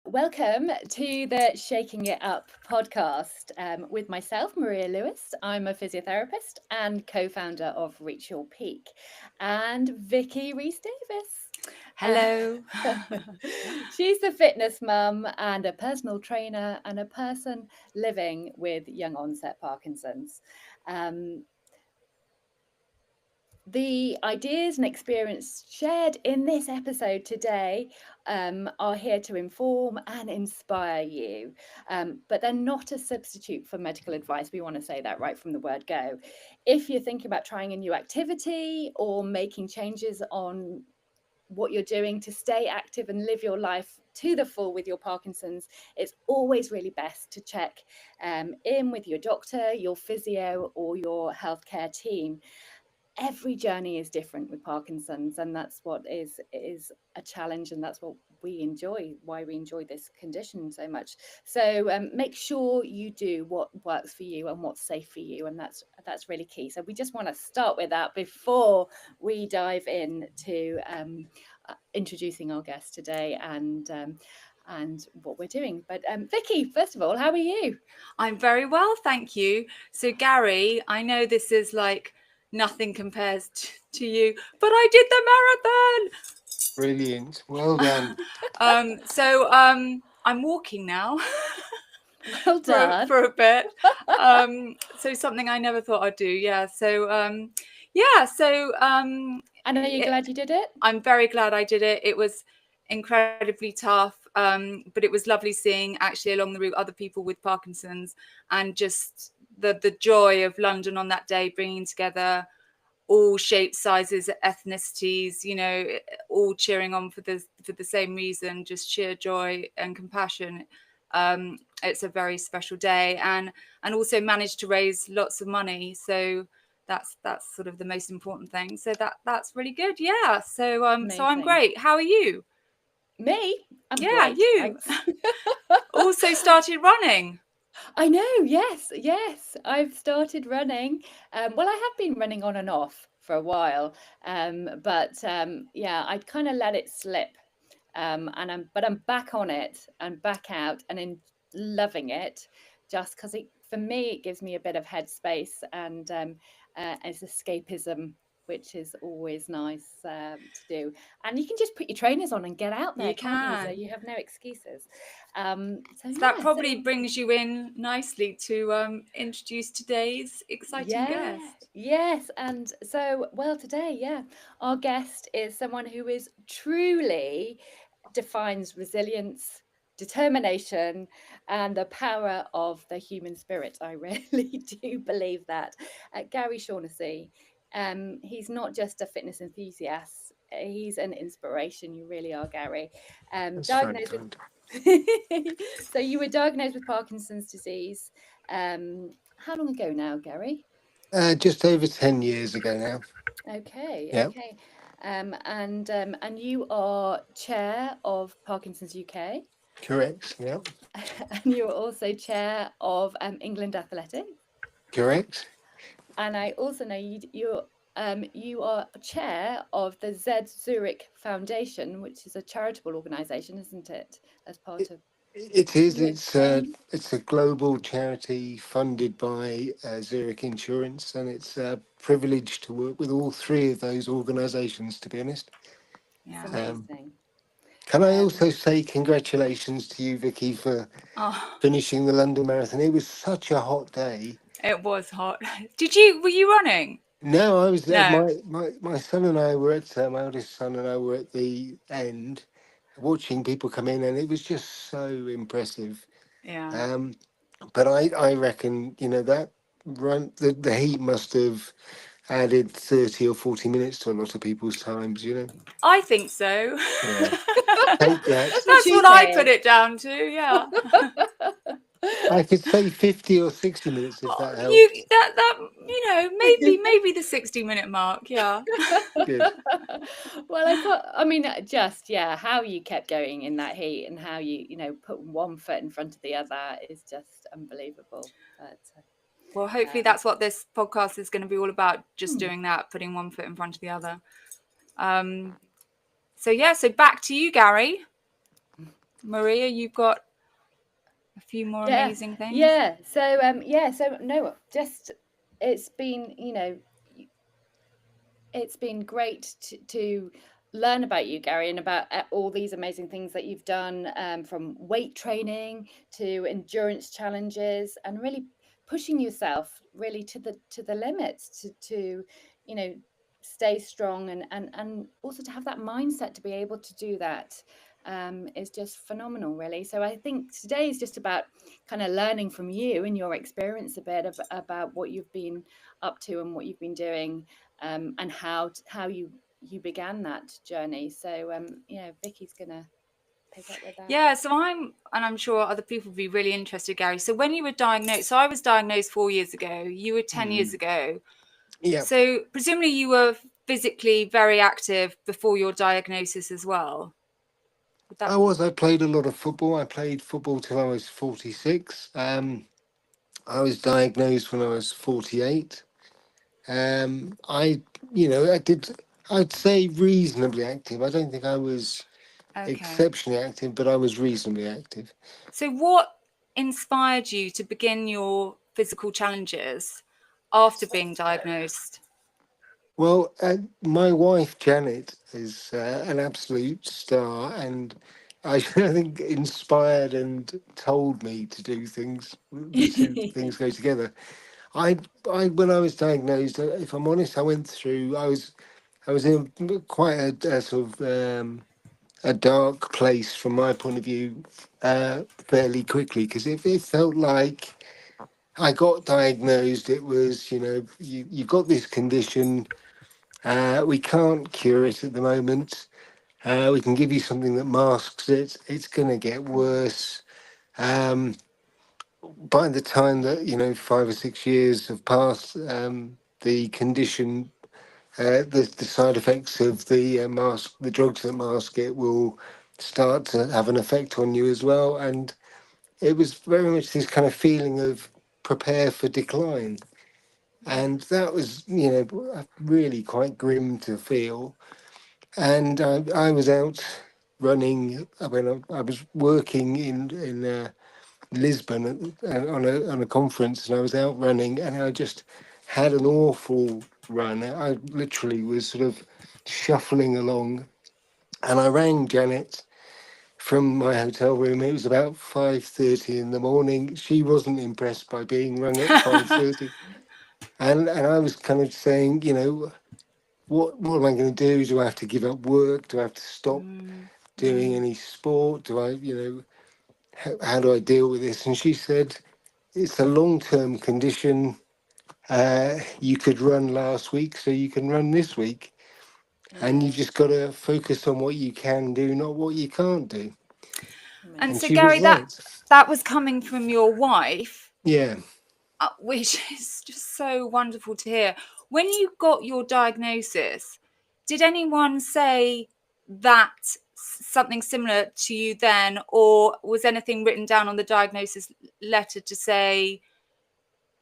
Welcome to the Shaking It Up podcast with myself, Maria Lewis. I'm a physiotherapist and co-founder of Reach Your Peak, and Vicky Reese-Davis. Hello. She's a fitness mum and a personal trainer and a person living with young onset Parkinson's. The ideas and experience shared in this episode today are here to inform and inspire you, but they're not a substitute for medical advice. We want to say that right from the word go. If you're thinking about trying a new activity or making changes on what you're doing to stay active and live your life to the full with your Parkinson's, it's always really best to check in with your doctor, your physio, or your healthcare team. Every journey is different with Parkinson's, and that's what is a challenge, and that's what we enjoy, why we enjoy this condition so much. So make sure you do what works for you and what's safe for you, and that's really key. So we just want to start with that before we dive in to introducing our guest today and what we're doing. But Vicky, first of all, how are you? I'm very well, thank you. So Gary, I know this is like nothing compares to you, but I did the marathon. Brilliant. Well done. I'm walking now. Well done. for a bit. So something I never thought I'd do. Yeah. And are you glad you did it? I'm very glad I did it. It was incredibly tough, but it was lovely seeing actually along the route other people with Parkinson's, and just the joy of London on that day, bringing together all shapes, sizes, ethnicities, all cheering on for the same reason, just sheer joy and compassion. It's a very special day, and also managed to raise lots of money. So that's sort of the most important thing. So that's really good. Yeah. So I'm great. How are you? Me? I'm great. You thanks. also started running. I know. Yes. I've started running. Well, I have been running on and off for a while, but I'd kind of let it slip, and I'm back on it and back out and loving it, just because for me it gives me a bit of headspace and as escapism, which is always nice to do. And you can just put your trainers on and get out there, can't you? So you have no excuses. That probably brings you in nicely to introduce today's exciting guest. Yes, and so, well, today, our guest is someone who is truly defines resilience, determination, and the power of the human spirit. I really do believe that. Gary Shaunessey, he's not just a fitness enthusiast, he's an inspiration. You really are, Gary. Diagnosed with So you were diagnosed with Parkinson's disease. How long ago now, Gary? Just over 10 years ago now. Okay. Yeah. Okay. And you are chair of Parkinson's UK. Correct. Yeah. And you're also chair of England Athletics. Correct. And I also know you are chair of the Z Zurich Foundation, which is a charitable organisation, isn't it? As part of it is. It's a global charity funded by Zurich Insurance, and it's a privilege to work with all three of those organisations, to be honest. Yeah. Amazing. Can I also say congratulations to you, Vicky, for finishing the London Marathon? It was such a hot day. It was hot. Were you running? No, I was there. No. My son and I were at my eldest son and I were at the end, watching people come in, and it was just so impressive. Yeah. But I reckon that run the heat must have added 30 or 40 minutes to a lot of people's times. I think so. Yeah. Take that. That's what I put it down to. Yeah. I could say 50 or 60 minutes if that helps. Maybe the 60-minute mark. Yeah. Good. Well, how you kept going in that heat and how you put one foot in front of the other is just unbelievable. But, well, hopefully that's what this podcast is going to be all about, just doing that, putting one foot in front of the other. So back to you, Gary. Maria, you've got a few more Yeah, amazing things. yeah. So no, just it's been, it's been great to learn about you, Gary, and about all these amazing things that you've done, from weight training to endurance challenges, and really pushing yourself really to the limits to you know stay strong, and also to have that mindset to be able to do that, is just phenomenal, really. So I think today is just about kind of learning from you and your experience a bit about what you've been up to and what you've been doing, and how you began that journey. So Vicky's gonna pick up with that. Yeah, so I'm sure other people would be really interested, Gary. So when you were diagnosed, so I was diagnosed 4 years ago, you were 10 years ago. Yeah. So presumably you were physically very active before your diagnosis as well. I played a lot of football. I played football till I was 46. I was diagnosed when I was 48. I did, I'd say reasonably active. I don't think I was Okay. exceptionally active, but I was reasonably active. So what inspired you to begin your physical challenges after being diagnosed? Well, my wife Janet is an absolute star, and I think inspired and told me to do things. The two things go together. When I was diagnosed, if I'm honest, I went through. I was in quite a sort of a dark place from my point of view fairly quickly, because it felt like I got diagnosed. It was, you've got this condition. We can't cure it at the moment. We can give you something that masks it. It's going to get worse. Um, by the time that 5 or 6 years have passed, the condition, the side effects of the mask, the drugs that mask it, will start to have an effect on you as well. And it was very much this kind of feeling of prepare for decline. And that was, really quite grim to feel. And I was out running when I was working in Lisbon on a conference, and I was out running, and I just had an awful run. I literally was sort of shuffling along, and I rang Janet from my hotel room. It was about 5:30 in the morning. She wasn't impressed by being rung at 5:30, and I was kind of saying, what am I going to do? Do I have to give up work? Do I have to stop doing any sport? Do I, how do I deal with this? And she said, it's a long-term condition. You could run last week, so you can run this week. And you've just got to focus on what you can do, not what you can't do. And so, she was Gary, right. that was coming from your wife. Yeah. Which is just so wonderful to hear. When you got your diagnosis, did anyone say that something similar to you then, or was anything written down on the diagnosis letter to say,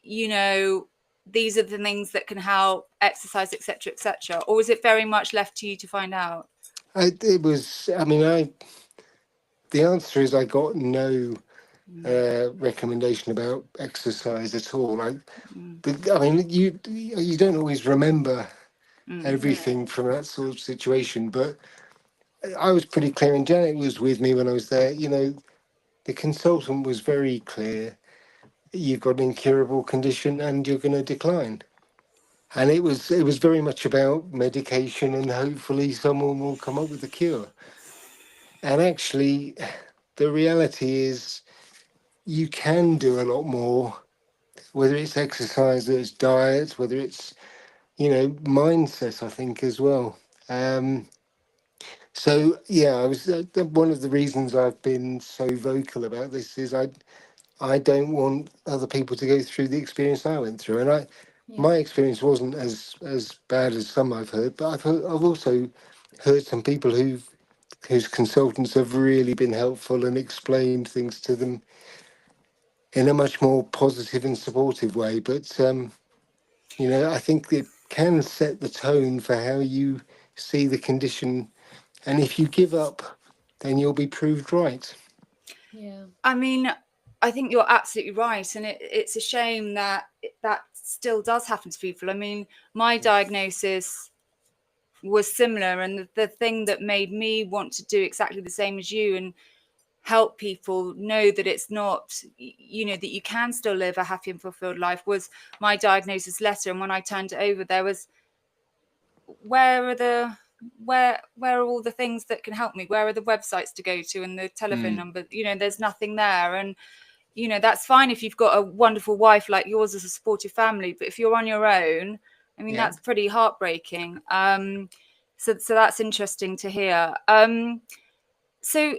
these are the things that can help, exercise, etc., or was it very much left to you to find out? It was, the answer is I got no recommendation about exercise at all. You don't always remember everything from that sort of situation, but I was pretty clear, and Janet was with me when I was there. The consultant was very clear. You've got an incurable condition, and you're going to decline. And it was very much about medication, and hopefully someone will come up with a cure. And actually, the reality is you can do a lot more, whether it's exercise, whether it's diet, whether it's, mindset, I think, as well. So, yeah, I was one of the reasons I've been so vocal about this is I don't want other people to go through the experience I went through. And my experience wasn't as bad as some I've heard, but I've also heard some people whose consultants have really been helpful and explained things to them in a much more positive and supportive way. But I think it can set the tone for how you see the condition, and if you give up, then you'll be proved right. Yeah. I mean, I think you're absolutely right, and it's a shame that that still does happen to people. I mean, my diagnosis was similar, and the thing that made me want to do exactly the same as you and help people know that it's not, you know, that you can still live a happy and fulfilled life was my diagnosis letter. And when I turned it over, there was, where are the where are all the things that can help me, where are the websites to go to and the telephone number, you know, there's nothing there. And you know, that's fine if you've got a wonderful wife like yours as a supportive family, but if you're on your own, I mean, Yeah. that's pretty heartbreaking. So that's interesting to hear. So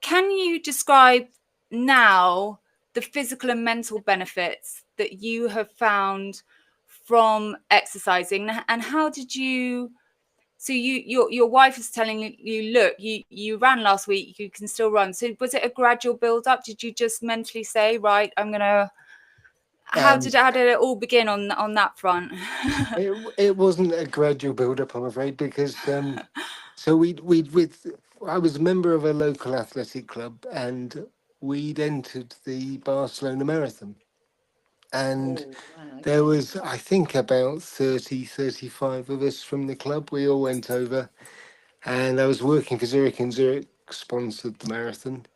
can you describe now the physical and mental benefits that you have found from exercising, and how did you, so your wife is telling you, look, you ran last week, you can still run. So was it a gradual build up? Did you just mentally say, right, I'm gonna, Um, how did it all begin on that front? it wasn't a gradual build up, I'm afraid, because so we'd with I was a member of a local athletic club, and we'd entered the Barcelona Marathon, and Oh, wow. there Okay. was, I think, about 35 of us from the club. We all went over, and I was working for Zurich, and Zurich sponsored the marathon.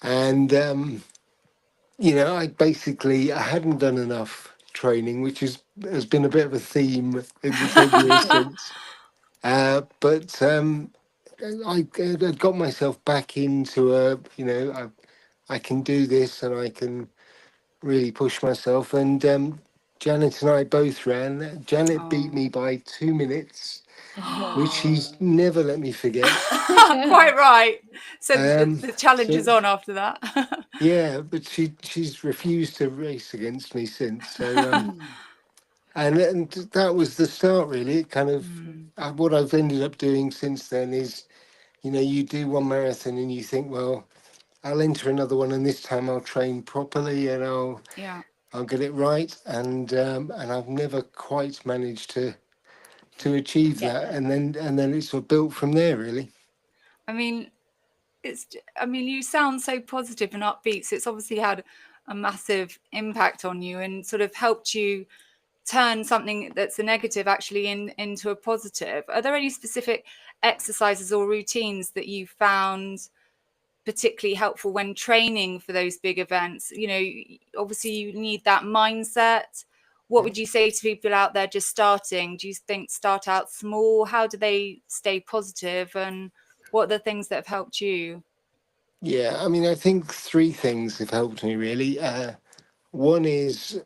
And I hadn't done enough training, which has been a bit of a theme in the 10 years since. But I got myself back into I can do this, and I can really push myself. And Janet and I both ran. Janet beat Oh. me by 2 minutes, which she's Oh. never let me forget. Quite right. So Um, the challenge is so on after that. yeah, but she's refused to race against me since. So Mm. and that was the start, really. It kind of Mm, what I've ended up doing since then is, you do one marathon and you think, well, I'll enter another one, and this time I'll train properly, and yeah. I'll get it right. And I've never quite managed to achieve Get that, there. and then it's sort of built from there, really. I mean, I mean, you sound so positive and upbeat, so it's obviously had a massive impact on you and sort of helped you turn something that's a negative actually into a positive. Are there any specific exercises or routines that you found particularly helpful when training for those big events? You know, obviously you need that mindset. What Yeah. would you say to people out there just starting? Do you think start out small? How do they stay positive, and what are the things that have helped you? Yeah, I mean, I think three things have helped me, really. One is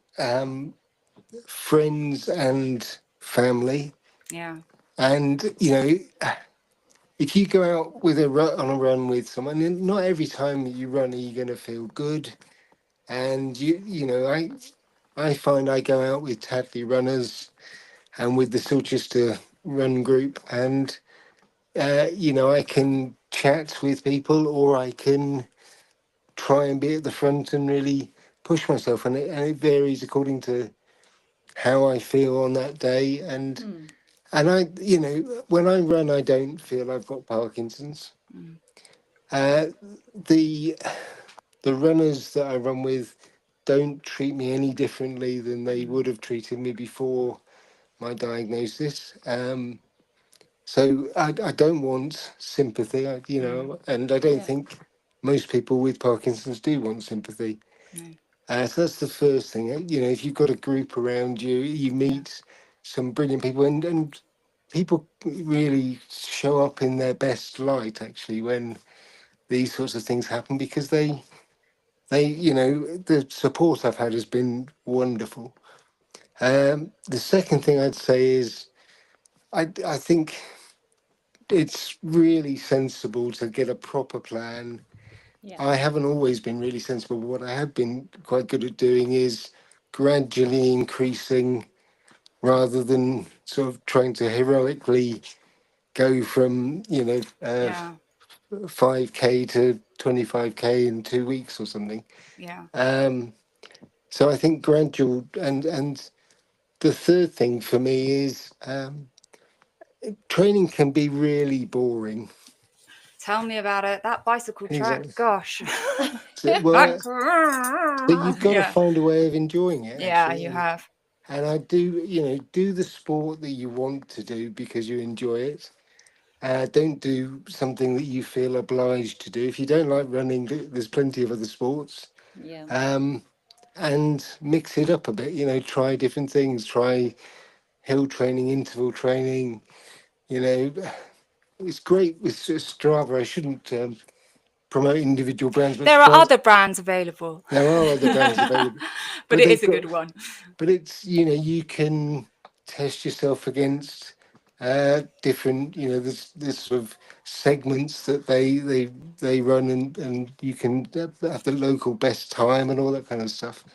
friends and family. Yeah. And, if you go out on a run with someone, and not every time that you run are you going to feel good. And, I find I go out with Tadley runners and with the Silchester run group, and, I can chat with people, or I can try and be at the front and really push myself. And it varies according to how I feel on that day. Mm. And when I run, I don't feel I've got Parkinson's. Mm, Uh, the the runners that I run with don't treat me any differently than they mm, would have treated me before my diagnosis. So I don't want sympathy, mm, and I don't Yeah. think most people with Parkinson's do want sympathy. no, So that's the first thing. If you've got a group around you, you yeah, meet some brilliant people, and people really show up in their best light, actually, when these sorts of things happen, because the support I've had has been wonderful. The second thing I'd say is I think it's really sensible to get a proper plan. Yeah. I haven't always been really sensible, but what I have been quite good at doing is gradually increasing, rather than sort of trying to heroically go from 5K to 25K in 2 weeks or something. yeah, So I think gradual, and the third thing for me is training can be really boring. Tell me about it. That bicycle track, Exactly. gosh. So, well, but you've got to Yeah. find a way of enjoying it, Yeah, actually. you have. And I do, do the sport that you want to do because you enjoy it. Don't do something that you feel obliged to do. If you don't like running, there's plenty of other sports. Yeah. Um, and mix it up a bit, try different things, try hill training, interval training, you know. It's great with Strava. I shouldn't promote individual brands, but There are Strava, other brands available. there are other brands available, But but it is they've a good got, one. but it's, you can test yourself against different, there's sort of segments that they run, and you can have the local best time and all that kind of stuff.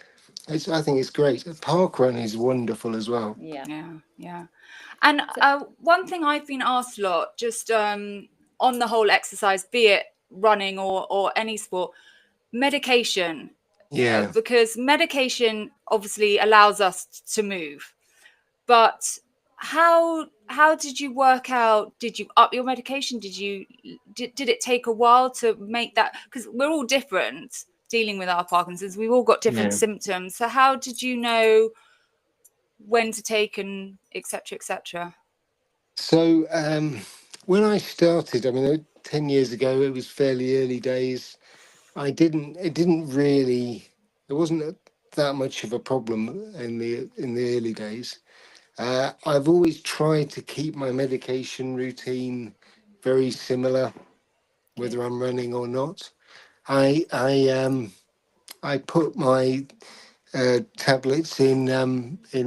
I think it's great. Park run is wonderful as well. Yeah. Yeah. And So, one thing I've been asked a lot, just on the whole exercise, be it running or any sport, medication. Yeah, Because medication obviously allows us to move. But how did you work out? Did you up your medication? Did it take a while to make that? Because we're all different dealing with our Parkinson's. We've all got different yeah. symptoms. So how did you know when to take and etc. etc.? So when I started, I mean, 10 years ago, it was fairly early days. It didn't really, there wasn't that much of a problem in the early days. I've always tried to keep my medication routine very similar, good. whether I'm running or not. I put my tablets in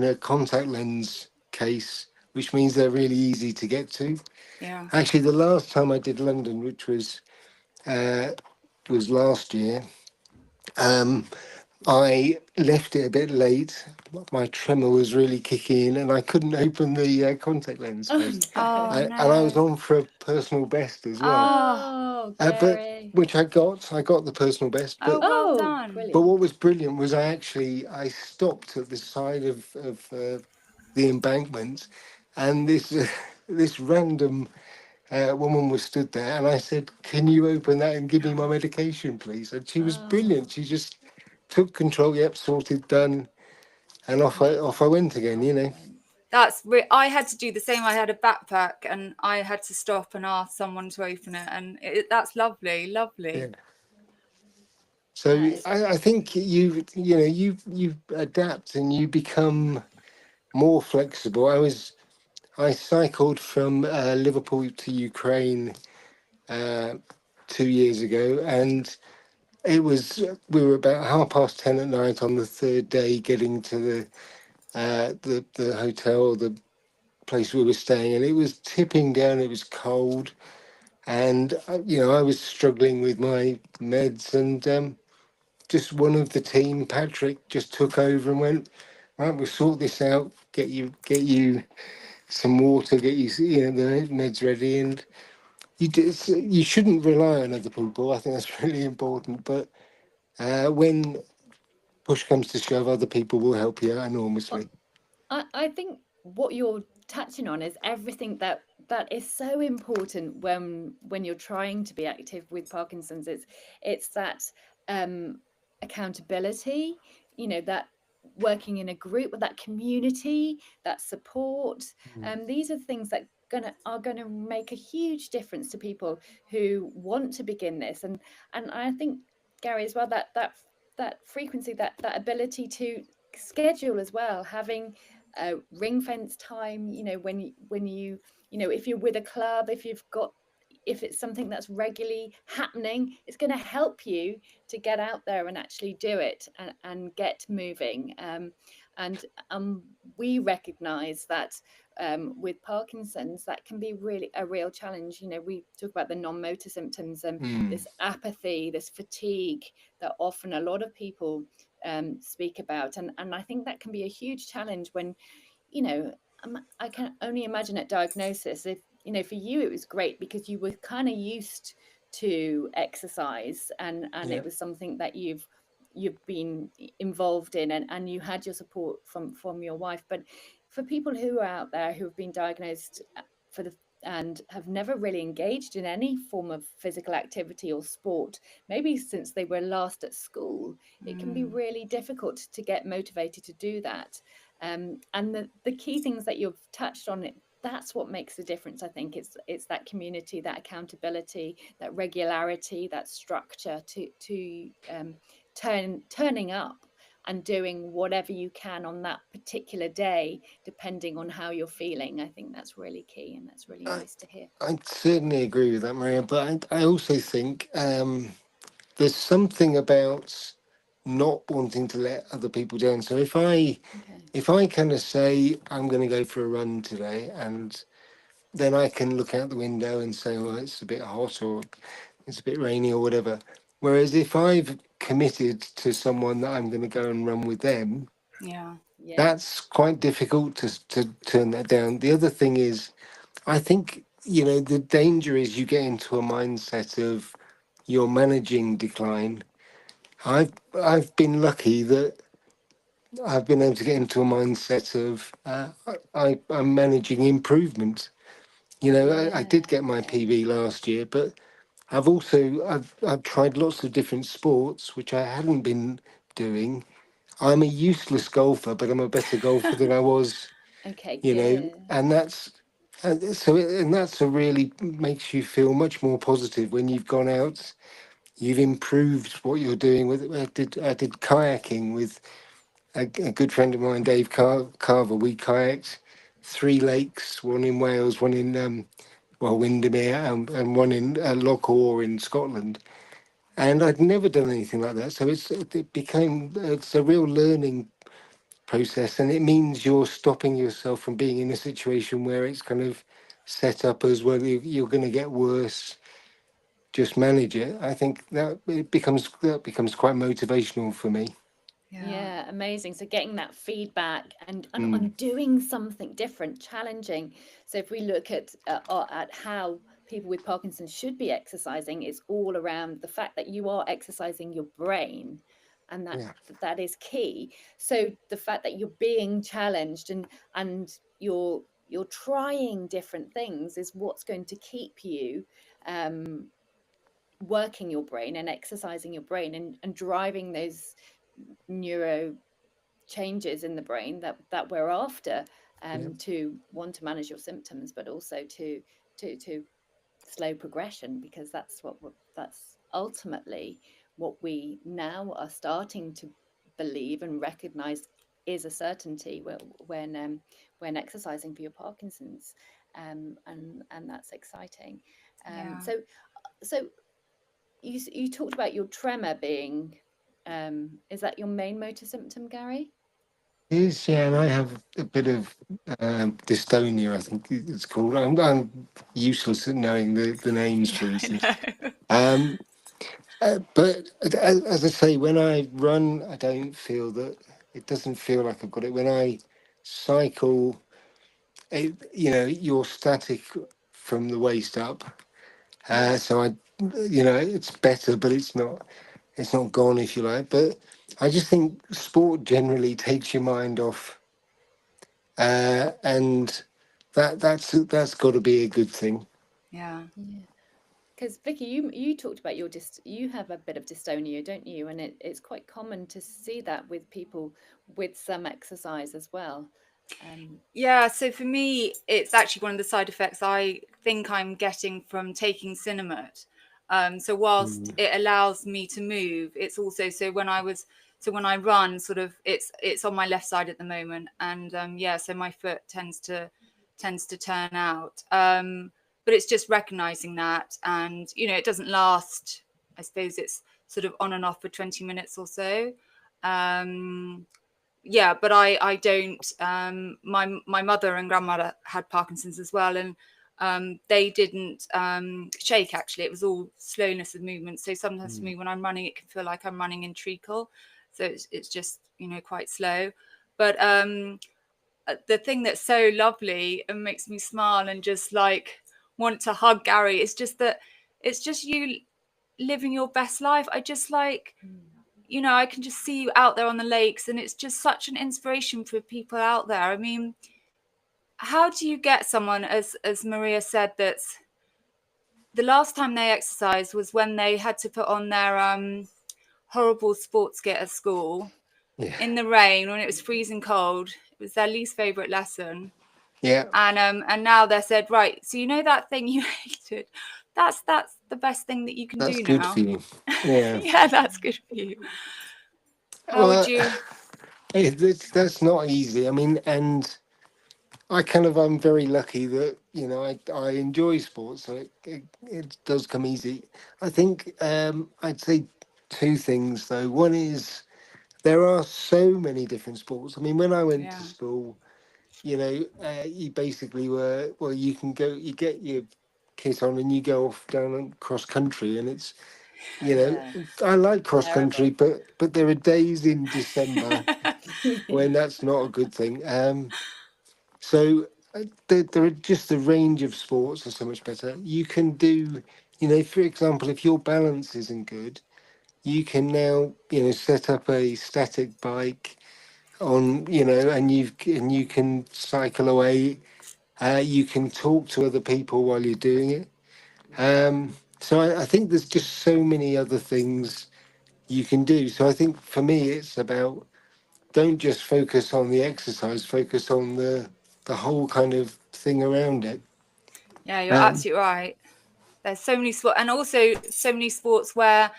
a contact lens case, which means they're really easy to get to. Yeah. Actually, the last time I did London, which uh, was last year, um, I left it a bit late. My tremor was really kicking in, and I couldn't open the contact lens Oh case. Oh no. And I was no. on for a personal best as well. Oh, Oh, But Gary. which I got the personal best. oh, But well Oh, done. but brilliant. what was brilliant was I stopped at the side of the embankment, and this this random woman was stood there, and I said, "Can you open that and give me my medication, please?" And she was Oh, brilliant. She just took control. Yep, sorted, done, and off I went again. off you went. I had to do the same. I had a backpack and I had to stop and ask someone to open it, and that's lovely. Yeah. So That is, I think you adapt and you become more flexible. I cycled from Liverpool to Ukraine uh, 2 years ago, and we were about 10:30 at night on the third day getting to the hotel, the place we were staying, and it was tipping down. It was cold, and I was struggling with my meds, and just one of the team, Patrick, just took over and went, right, we'll sort this out. Get you some water, get you the meds ready, and you shouldn't rely on other people. I think that's really important. But when push comes to shove, other people will help you out well, enormously. I think what you're touching on is everything that is so important when you're trying to be active with Parkinson's. It's that um, accountability, that working in a group, with that community, that support. Mm. These are things that are gonna make a huge difference to people who want to begin this. And I think, Gary, as well, that frequency, that ability to schedule as well, having ring fence time, when you if you're with a club, if it's something that's regularly happening, it's going to help you to get out there and actually do it, and get moving. And we recognize that with Parkinson's, that can be really a real challenge. We talk about the non-motor symptoms, and Mm. this apathy, this fatigue that often a lot of people speak about. And I think that can be a huge challenge when, you know, I can only imagine at diagnosis, if, for you, it was great because you were kind of used to exercise, and Yeah. it was something that you've been involved in, and you had your support from your wife. But for people who are out there who have been diagnosed for the and have never really engaged in any form of physical activity or sport, maybe since they were last at school, it can be really difficult to get motivated to do that. And the key things that you've touched on, that's what makes the difference. I think it's that community, that accountability, that regularity, that structure to turning up and doing whatever you can on that particular day, depending on how you're feeling. I think that's really key, and that's really I, nice to hear. I certainly agree with that, Maria. But I also think there's something about not wanting to let other people down. So Okay. if I kind of say I'm going to go for a run today, and then I can look out the window and say, well, it's a bit hot or it's a bit rainy or whatever. Whereas if I've committed to someone that I'm going to go and run with them, Yeah. Yeah. that's quite difficult to turn that down. The other thing is, I think, you know, the danger is you get into a mindset of you're managing decline. I've been lucky that I've been able to get into a mindset of I'm managing improvement. You know, I Yeah. did get my PB last year, but I've tried lots of different sports which I hadn't been doing. I'm a useless golfer, but I'm a better golfer than I was, Okay, you know, good. and that's a really makes you feel much more positive when you've gone out, you've improved what you're doing. With I did kayaking with a good friend of mine, Dave Carver. We kayaked 3 lakes, one in Wales, one in Windermere, and one in Loch Awe in Scotland. And I'd never done anything like that, so it's a real learning process, and it means you're stopping yourself from being in a situation where it's kind of set up as well. You're going to get worse. Just manage it. I think that becomes quite motivational for me. Yeah. Yeah, amazing. So getting that feedback and Mm, doing something different, challenging. So if we look at how people with Parkinson's should be exercising, it's all around the fact that you are exercising your brain, and yeah, that is key. So the fact that you're being challenged and you're trying different things is what's going to keep you um, working your brain and exercising your brain and driving those neuro changes in the brain that we're after, yeah, to want to manage your symptoms, but also to slow progression, because that's ultimately what we now are starting to believe and recognize is a certainty when exercising for your Parkinson's, and that's exciting. Yeah. So you talked about your tremor being, is that your main motor symptom, Gary? yeah. And I have a bit of dystonia, I think it's called. I'm useless at knowing the names Yeah, for these I things. know. Um, but as I say, when I run, I don't feel that. It doesn't feel like I've got it. When I cycle, you're static from the waist up. Yeah. So it's better, but it's not gone, if you like. But I just think sport generally takes your mind off, and that's got to be a good thing. Yeah. Yeah. Because Vicky, you talked about you have a bit of dystonia, don't you? And it's quite common to see that with people with some exercise as well. Um, Yeah, so for me, it's actually one of the side effects I think I'm getting from taking Cinemat. So whilst Mm, it allows me to move, it's also so when I run, sort of it's on my left side at the moment, and yeah, so my foot tends to turn out. But it's just recognizing that, and it doesn't last. I suppose it's sort of on and off for 20 minutes or so. Um, yeah, but I don't. My mother and grandmother had Parkinson's as well, and they didn't shake. Actually, it was all slowness of movement. So sometimes for mm. me, when I'm running, it can feel like I'm running in treacle. So it's just quite slow. But the thing that's so lovely and makes me smile and just like want to hug Gary is just that it's just you living your best life. I just like I can just see you out there on the lakes, and it's just such an inspiration for people out there. I mean, how do you get someone, as Maria said, that's the last time they exercised was when they had to put on their horrible sports kit at school Yeah, in the rain when it was freezing cold. It was their least favorite lesson. yeah, And now they said, right, so you know that thing you hated, that's the best thing that you can that's do good for now. you. Yeah. Yeah, that's good for you. How would Well, you? that's not easy. I mean, and I'm very lucky that I enjoy sports, so it does come easy. I think I'd say two things though. One is there are so many different sports. I mean, when I went to Yeah, school, you basically were well, you can go, you get your kit on, and you go off down and cross country, and it's Yeah, I like cross country, terrible. but there are days in December when that's not a good thing. So there are just a range of sports are so much better. You can do, for example, if your balance isn't good, you can now, set up a static bike on, and you can cycle away. You can talk to other people while you're doing it. So I think there's just so many other things you can do. So I think for me, it's about don't just focus on the exercise, focus on the whole kind of thing around it. yeah, you're Um, absolutely right. There's so many sports, and also so many sports where,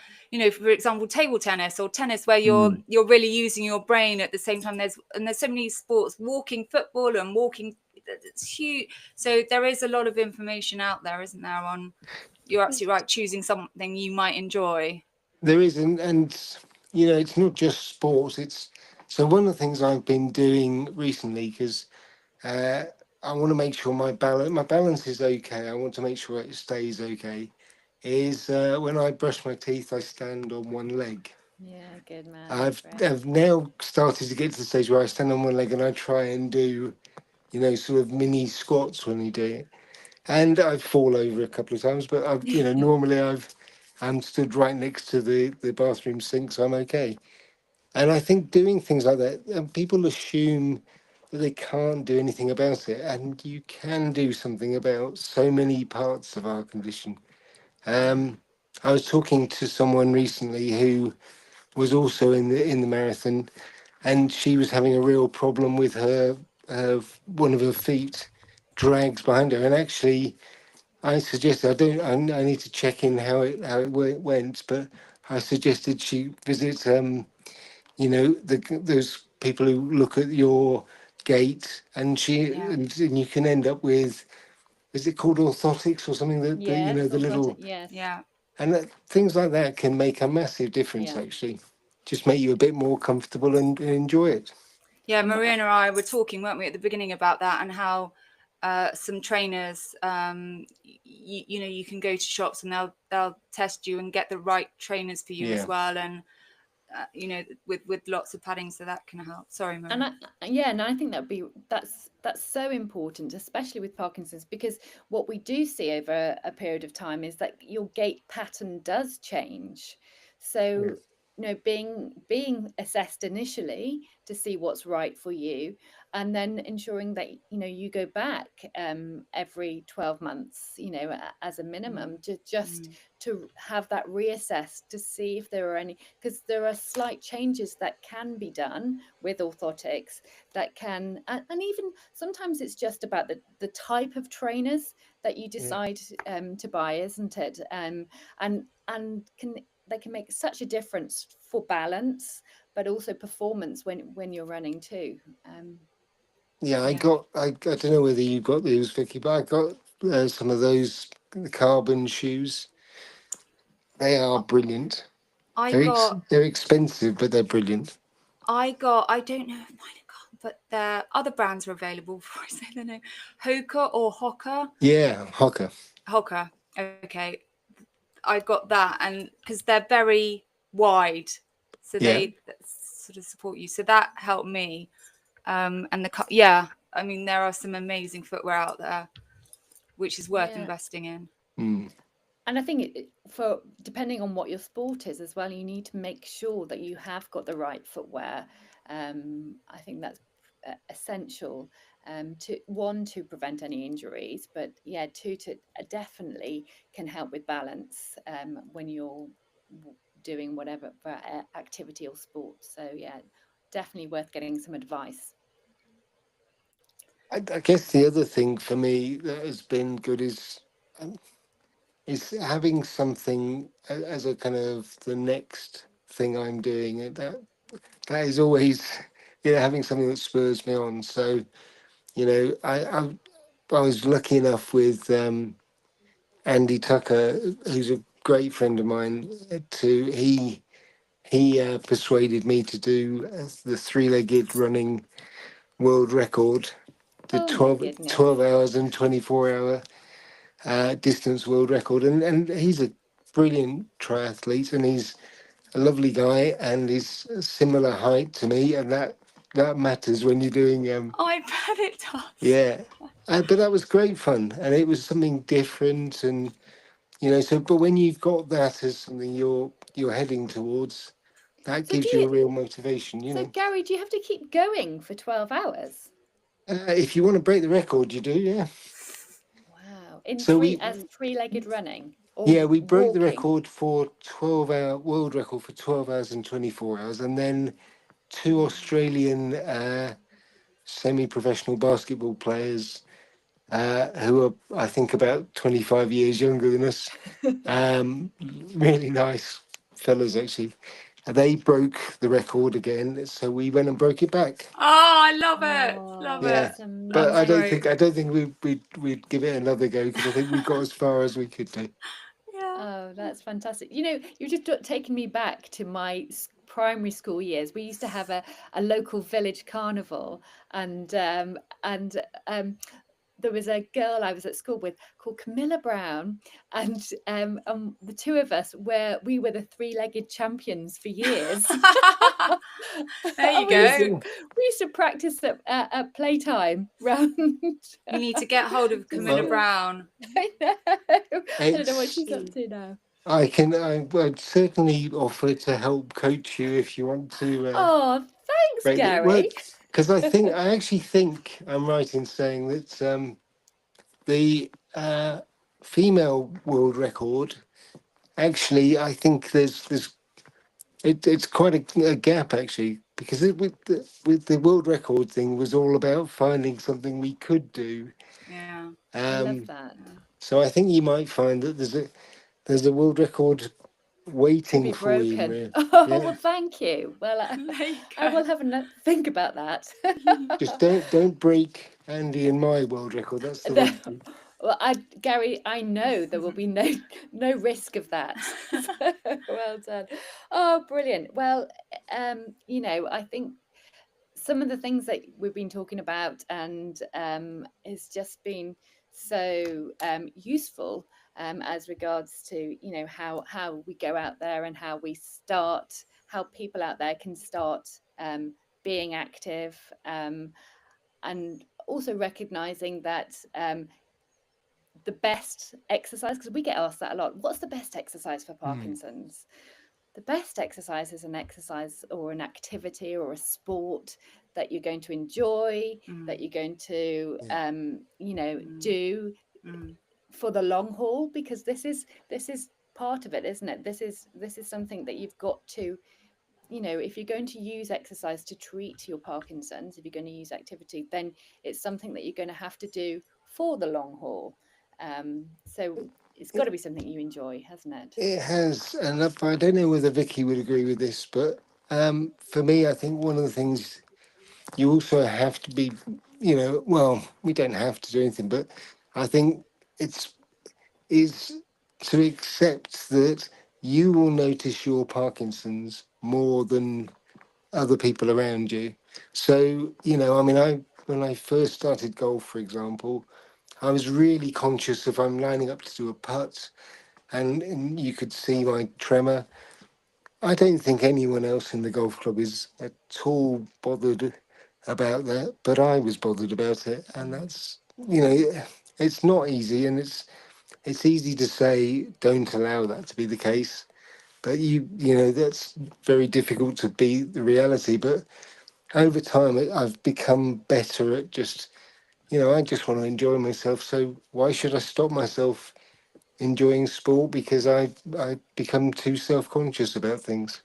for example, table tennis or tennis, where you're mm. you're really using your brain at the same time. There's so many sports, walking, football, and walking. It's huge. So there is a lot of information out there, isn't there? On You're absolutely right. Choosing something you might enjoy. There is, and it's not just sports. It's so one of the things I've been doing recently because uh, I want to make sure my balance is okay. I want to make sure it stays okay. Is when I brush my teeth, I stand on one leg. Yeah, good man. I've Great. I've now started to get to the stage where I stand on one leg and I try and do sort of mini squats when you do it. And I've fall over a couple of times, but normally I'm stood right next to the bathroom sink, so I'm okay. And I think doing things like that, people assume that they can't do anything about it, and you can do something about so many parts of our condition. Yeah, Um, I was talking to someone recently who was also in the marathon, and she was having a real problem with her one of her feet drags behind her, and actually I suggested I don't. I need to check in how it went, but I suggested she visit. Those people who look at your gait, and yeah, and you can end up with. Is it called orthotics or something? That Yes, the orthotic. little Yes. yeah. and things like that can make a massive difference. Yeah. Actually, just make you a bit more comfortable and enjoy it. Yeah, And Maria and I were talking, weren't we, at the beginning about that, and how some trainers, you can go to shops and they'll test you and get the right trainers for you as Yeah. well, and with lots of padding, so that can help. Sorry, and Maria. yeah, and I think that's so important, especially with Parkinson's, because what we do see over a period of time is that your gait pattern does change. Yeah. So, being assessed initially to see what's right for you, and then ensuring that you go back every 12 months, as a Mm, minimum, to just mm, to have that reassessed to see if there are any, because there are slight changes that can be done with orthotics that can, and even sometimes it's just about the type of trainers that you Yeah. decide to buy, isn't it? And can they can make such a difference for balance, but also performance when you're running too. Yeah, yeah. I don't know whether you got these, Vicky, but I got some of those carbon shoes. They are brilliant. I got, They're expensive, but they're brilliant. I don't know if mine are gone, but there other brands are available before I say the name. Hoka or Hoka? Yeah, Hocker. Hoka. Okay. I got that, and because they're very wide, so Yeah, they sort of support you. So that helped me. And yeah, I mean, there are some amazing footwear out there, which is worth Yeah. investing in. mm, And I think for depending on what your sport is as well, you need to make sure that you have got the right footwear. I think that's essential, to one, to prevent any injuries, but yeah, two, to definitely can help with balance when you're doing whatever activity or sport. So yeah, definitely worth getting some advice. I guess the other thing for me that has been good um, is having something as a kind of the next thing I'm doing. And that is always, having something that spurs me on. So, I was lucky enough with Andy Tucker, who's a great friend of mine, to he persuaded me to do the three-legged running world record, the Oh my 12 goodness. hours and 24-hour distance world record. And he's a brilliant triathlete, and he's a lovely guy, and he's a similar height to me, and that matters when you're doing I bet it does. yeah. But that was great fun, and it was something different, and so. But when you've got that as something you're heading towards, that So do gives you you? a real motivation. So Gary, do you have to keep going for 12 hours? If you want to break the record, you do, yeah. Wow. In So three, we as three-legged running or Yeah, we broke the walking? record for 12-hour world record for 12 hours and 24 hours, and then two Wow. Australian semi-professional basketball players who are, I think, about 25 years younger than us. Um, really nice fellas, actually. They broke the record again, so we went and broke it back. Oh, I love it. Oh, Love Yeah, it. that's but That's I don't great. think amazing. I don't think we'd give it another go, because I think we got as far as we could do. Yeah. Oh, that's fantastic. You've just taken me back to my primary school years. We used to have a local village carnival, and there was a girl I was at school with called Camilla Brown, and the two of us we were the three-legged champions for years. There And you There you go. go. we used to practice at playtime round. You need to get hold of Just, Camilla Well, Brown. I know. I don't know what it's she's up to now. I'd certainly offer to help coach you if you want to Oh, thanks, break the Gary. word, because I actually think I'm right in saying that the female world record, actually, I think it's quite a gap, actually, because with the world record thing was all about finding something we could do. Yeah. I love Um, that. Yeah. so I think you might find that there's a world record To waiting be for you. broken. Oh, Yeah, well, thank you. Well, There you I go. will have a think about that. just don't break Andy and my world record. That's the No, one thing. well, Gary, I know there will be no risk of that. So, well done. Oh, brilliant. Well, I think some of the things that we've been talking about and has just been so useful as regards to how we go out there and how people out there can start being active, and also recognizing that the best exercise, because we get asked that a lot, what's the best exercise for Hmm. Parkinson's? The best exercise is an exercise or an activity or a sport that you're going to enjoy, that Mm, you're going to Yeah. mm, do mm, for the long haul, because this is part of it, isn't it? This is something that you've got to, if you're going to use exercise to treat your Parkinson's, if you're going to use activity, then it's something that you're going to have to do for the long haul. So it's got It, to be something you enjoy, hasn't it? it has, and I don't know whether Vicky would agree with this, but for me, I think one of the things you also have to be, well, we don't have to do anything, but I think it's is to accept that you will notice your Parkinson's more than other people around you. So, I mean, when I first started golf, for example, I was really conscious if I'm lining up to do a putt, and you could see my tremor. I don't think anyone else in the golf club is at all bothered about that, but I was bothered about it, and Mm. that's, it's not easy, and it's easy to say don't allow that to be the case, but that's very difficult to be the reality. But over time, I've become better at just, I just want to enjoy myself. So why should I stop myself enjoying sport because I become too self-conscious about things?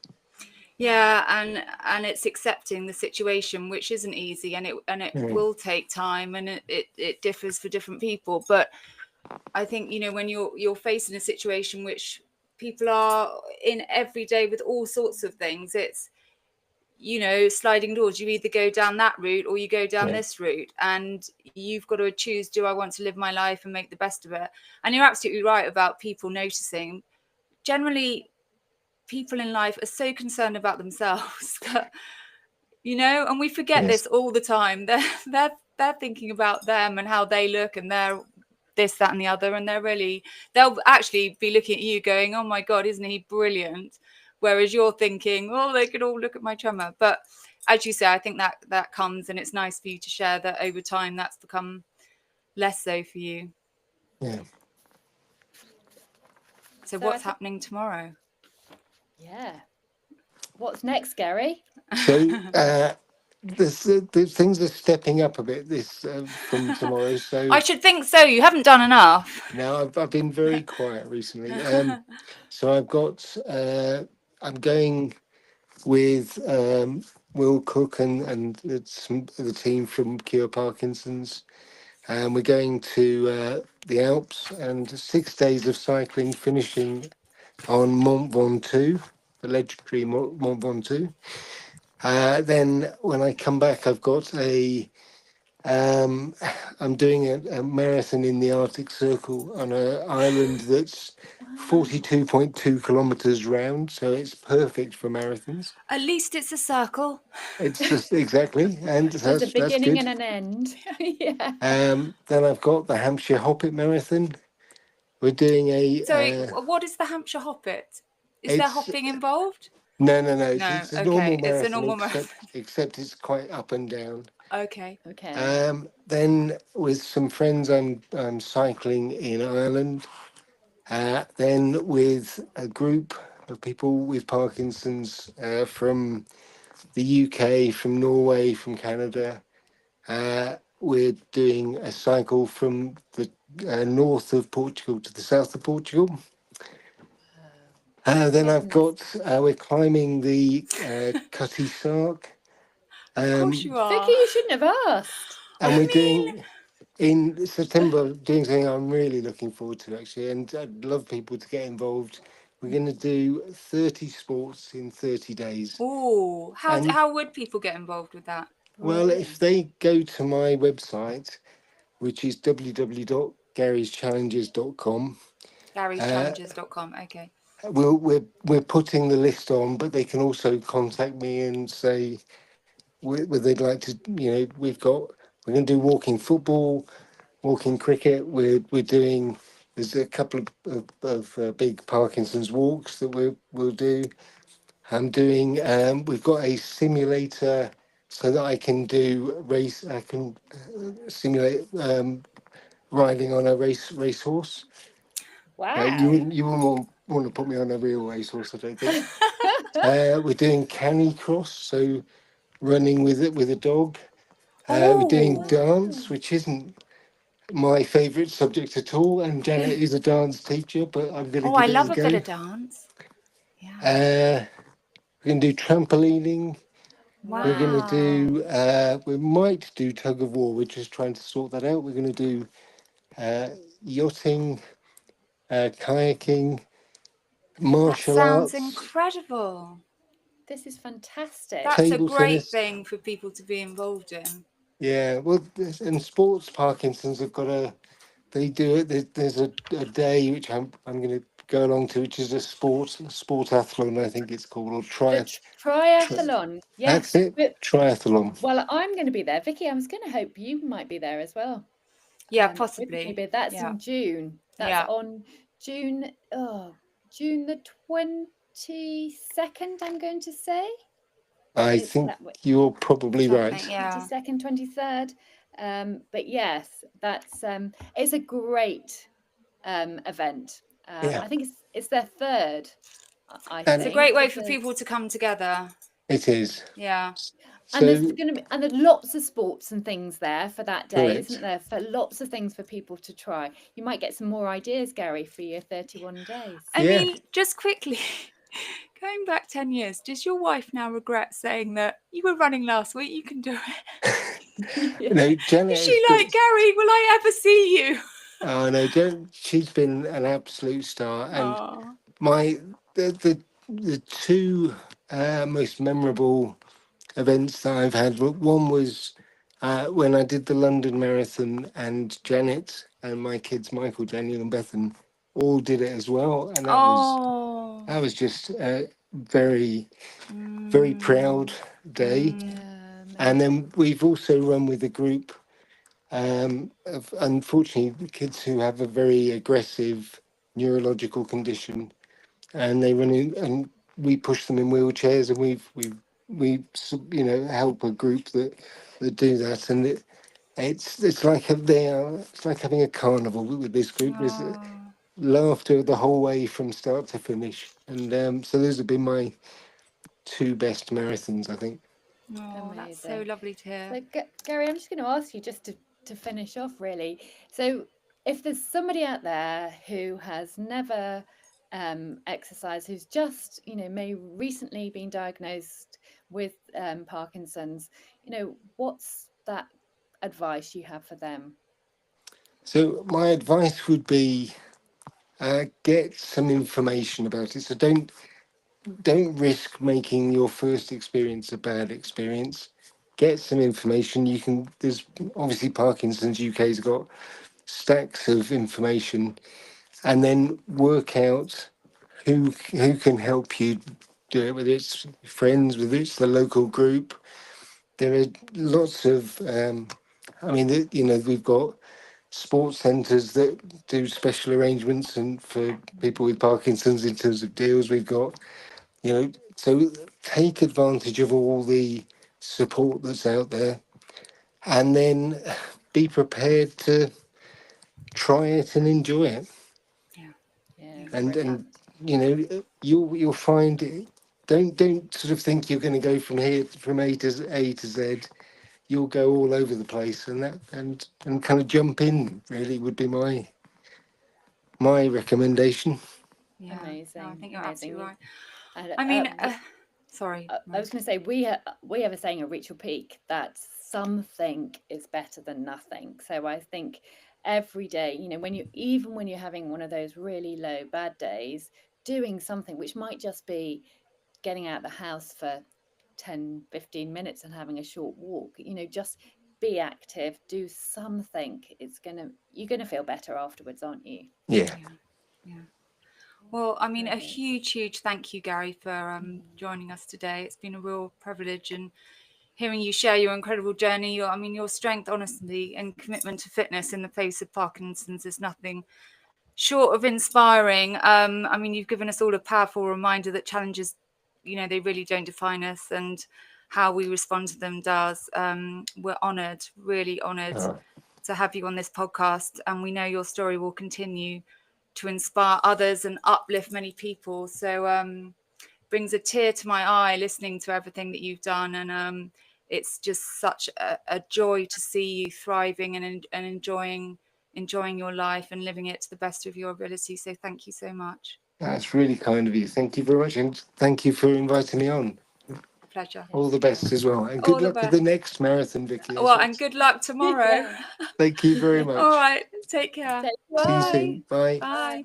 Yeah, and it's accepting the situation, which isn't easy, and it Mm. will take time, and it differs for different people. But I think, when you're facing a situation which people are in every day with all sorts of things, it's, sliding doors. You either go down that route or you go down Yeah. this route, and you've got to choose, do I want to live my life and make the best of it? And you're absolutely right about people noticing. Generally, people in life are so concerned about themselves that, and we forget Yes. this all the time. They're thinking about them and how they look, and they're this, that, and the other, and they'll actually be looking at you going, oh my God, isn't he brilliant? Whereas you're thinking, oh, they could all look at my tremor. But as you say, I think that comes, and it's nice for you to share that over time that's become less so for you. Yeah. So So I what's think, happening tomorrow? yeah. What's next, Gary? So the things are stepping up a bit this from tomorrow. I So should think so. You haven't done enough. now I've been very quiet recently. So I've got I'm going with Will Cook and the team from Cure Parkinsons. And we're going to the Alps and 6 days of cycling, finishing on Mont Ventoux, the legendary Mont Ventoux. Then when I come back, I've got um, I'm doing a marathon in the Arctic Circle on an island that's Wow. 42.2 kilometers round, so it's perfect for marathons. At least it's a circle. It's just exactly, and There's a that's beginning good. and an end. Yeah. Then I've got the Hampshire Hoppit Marathon. We're doing Sorry, what is the Hampshire Hoppit? Is there it's hopping involved? no, No. it's a normal Okay, it's a marathon, normal marathon. except it's quite up and down. Okay. Okay. Then with some friends, I'm cycling in Ireland. Then with a group of people with Parkinson's from the UK, from Norway, from Canada. We're doing a cycle from the north of Portugal to the south of Portugal. Then I've Goodness. got we're climbing the Cutty Sark, Of course you Vicky, are. you shouldn't have asked. and I we're mean, doing in September doing something I'm really looking forward to actually, and I'd love people to get involved. We're going to do 30 sports in 30 days, oh, and how would people get involved with that? well, if Brilliant. they go to my website, which is www.garyschallenges.com. Uh, Gary'sChallenges.com. Okay. we're putting the list on, but they can also contact me and say whether they'd like to. We're going to do walking football, walking cricket. We're doing. There's a couple of big Parkinson's walks that we'll do. I'm doing. We've got a simulator so that I can do race. I can simulate riding on a racehorse. Wow. You wouldn't want to put me on a real racehorse, I don't think. We're doing canicross, so running with it with a dog. We're doing Oh, dance, which isn't my favourite subject at all, and Janet is a dance teacher, but I'm going to I give it a love a bit go. of dance. Yeah. We're going to do trampolining. We're going to Wow. Wow. do. We might do tug of war. We're just trying to sort that out. We're going to do uh, yachting, kayaking, That martial sounds arts, Oh, incredible. this is fantastic. That's a table great tennis. thing for people to be involved in. Yeah, well, in sports, Parkinson's have got a. They do it. There's a day which I'm going to go along to, which is a sportathlon, I think it's called, or The tri, triathlon. that's Yes. it, triathlon. Well, I'm going to be there. Vicky, I was going to hope you might be there as well. Yeah, With me, possibly. but that's Yeah. in June. That's Yeah. on June, June the 22nd, I'm going to say. I It's think that way. you're probably Something. right. Yeah. 22nd, 23rd. But yes, that's it's a great event. Yeah, I think it's their third, I It's a and great think. way It's for a people to come together. It is. Yeah. And there's So going to be, and there's lots of sports and things there for that day, isn't correct. there? For lots of things for people to try. You might get some more ideas, Gary, for your 31 days. I Yeah. mean, just quickly, going back 10 years, does your wife now regret saying that you were running last week? You can do it. No, Janet Is has she been. like, Gary, will I ever see you? Oh no, she's been an absolute star, and Oh, my the two most memorable events that I've had. One was when I did the London Marathon, and Janet and my kids, Michael, Daniel, and Bethan, all did it as well, and oh, that was just a very very proud mm, day. Yeah, And amazing. then we've also run with a group of unfortunately the kids who have a very aggressive neurological condition, and they run in and we push them in wheelchairs, and we help a group that do that, and it's like it's like having a carnival with this group. There's oh, laughter the whole way from start to finish, and so those have been my two best marathons, I think. oh, that's so Amazing. lovely to hear. So, Gary, I'm just going to ask you just to finish off, really. So, if there's somebody out there who has never exercised, who's just, may recently been diagnosed with Parkinson's, what's that advice you have for them? So my advice would be get some information about it. So don't risk making your first experience a bad experience. Get some information. You can. There's obviously Parkinson's UK's got stacks of information, and then work out who can help you do it. Whether it's friends, whether it's the local group. There are lots of. I mean, we've got sports centres that do special arrangements and for people with Parkinson's in terms of deals. We've got, so take advantage of all the support that's out there, and then be prepared to try it and enjoy it. Yeah, Yeah, yeah, And brilliant. you'll find it. Don't sort of think you're going to go from here from A to Z. You'll go all over the place, and kind of jump in. Really would be my recommendation. yeah. No, I Amazing, think you're absolutely amazing. right. And I mean, sorry, I was Rose. going to say we have a saying at Rachel Peak that something is better than nothing. So I think every day, when you're having one of those really low bad days, doing something which might just be getting out the house for 10-15 minutes and having a short walk, just be active, do something. You're gonna feel better afterwards, aren't you? Yeah. Yeah, yeah. Well, I mean, a Brilliant. huge thank you, Gary, for joining us today. It's been a real privilege, and hearing you share your incredible journey. Your strength, honestly, and commitment to fitness in the face of Parkinson's is nothing short of inspiring. You've given us all a powerful reminder that challenges, they really don't define us, and how we respond to them does. We're honoured, really honoured Uh, to have you on this podcast, and we know your story will continue to inspire others and uplift many people. So brings a tear to my eye listening to everything that you've done, and it's just such a joy to see you thriving and enjoying your life and living it to the best of your ability. So thank you so much. that's really kind of you. Thank you very much, and thank you for inviting me on. Pleasure. All the best as well, and good All the luck with the best. next marathon, Vicky. As Well, well. and good luck tomorrow. Yeah. Thank you very All much. right. Take care. Take See you care. Bye. soon. Bye. Bye.